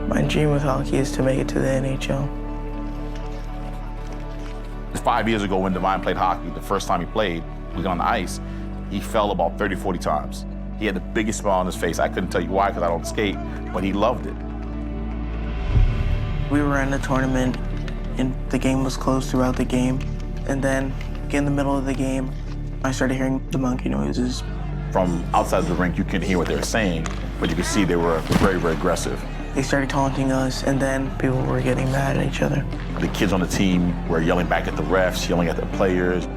My dream with hockey is to make it to the NHL. 5 years ago when Divine played hockey, the first time he played, we got on the ice, he fell about 30, 40 times. He had the biggest smile on his face. I couldn't tell you why because I don't skate, but he loved it. We were in a tournament and the game was close throughout the game. And then in the middle of the game, I started hearing the monkey noises. From outside the rink, you couldn't hear what they were saying, but you could see they were very, very aggressive. They started taunting us, and then people were getting mad at each other. The kids on the team were yelling back at the refs, yelling at the players.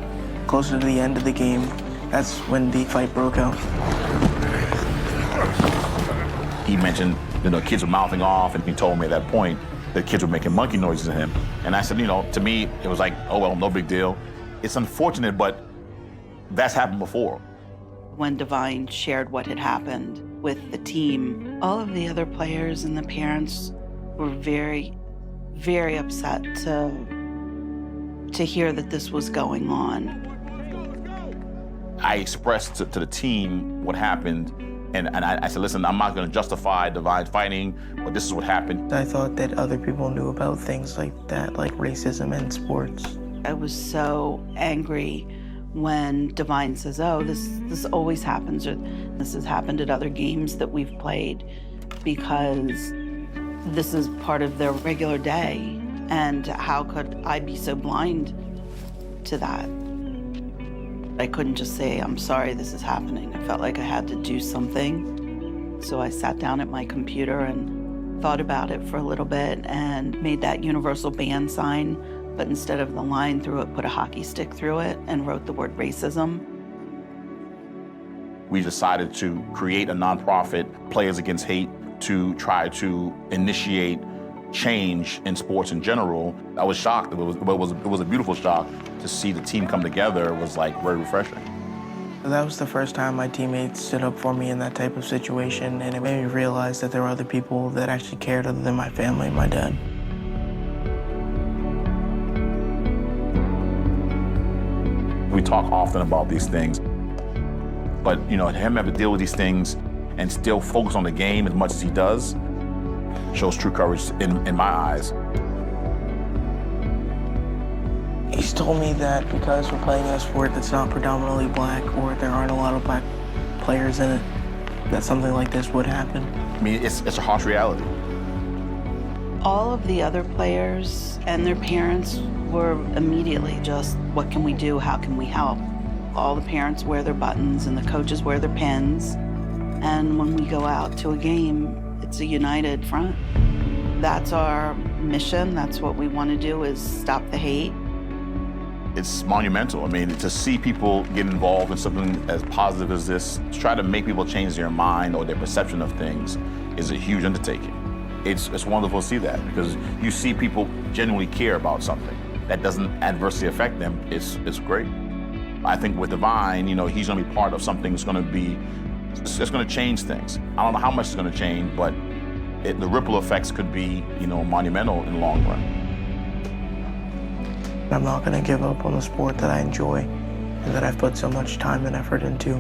Closer to the end of the game, that's when the fight broke out. He mentioned, kids were mouthing off, and he told me at that point that kids were making monkey noises at him. And I said, to me, it was like, oh, well, no big deal. It's unfortunate, but that's happened before. When Divine shared what had happened with the team, all of the other players and the parents were very, very upset to hear that this was going on. I expressed to the team what happened, and I said, listen, I'm not going to justify Divine fighting, but this is what happened. I thought that other people knew about things like that, like racism in sports. I was so angry when Divine says, oh, this always happens, or this has happened at other games that we've played, because this is part of their regular day. And how could I be so blind to that? I couldn't just say, I'm sorry this is happening. I felt like I had to do something. So I sat down at my computer and thought about it for a little bit and made that universal ban sign, but instead of the line through it, put a hockey stick through it and wrote the word racism. We decided to create a nonprofit, Players Against Hate, to try to initiate change in sports in general. I was shocked. It was a beautiful shock to see the team come together. It was like very refreshing. That was the first time my teammates stood up for me in that type of situation, and it made me realize that there were other people that actually cared other than my family and my dad. We talk often about these things, but him have to deal with these things and still focus on the game as much as he does shows true courage in my eyes. He's told me that because we're playing in a sport that's not predominantly black, or there aren't a lot of black players in it, that something like this would happen. I mean, it's a harsh reality. All of the other players and their parents were immediately just, what can we do? How can we help? All the parents wear their buttons and the coaches wear their pins. And when we go out to a game, it's a united front. That's our mission. That's what we want to do, is stop the hate. It's monumental. I mean, to see people get involved in something as positive as this, to try to make people change their mind or their perception of things is a huge undertaking. It's wonderful to see that, because you see people genuinely care about something that doesn't adversely affect them. It's great. I think with Divine, he's going to be part of something that's going to be, it's going to change things. I don't know how much it's going to change, but the ripple effects could be, monumental in the long run. I'm not going to give up on the sport that I enjoy and that I've put so much time and effort into.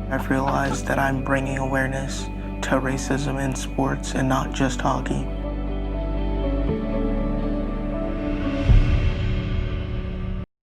I've realized that I'm bringing awareness to racism in sports and not just hockey.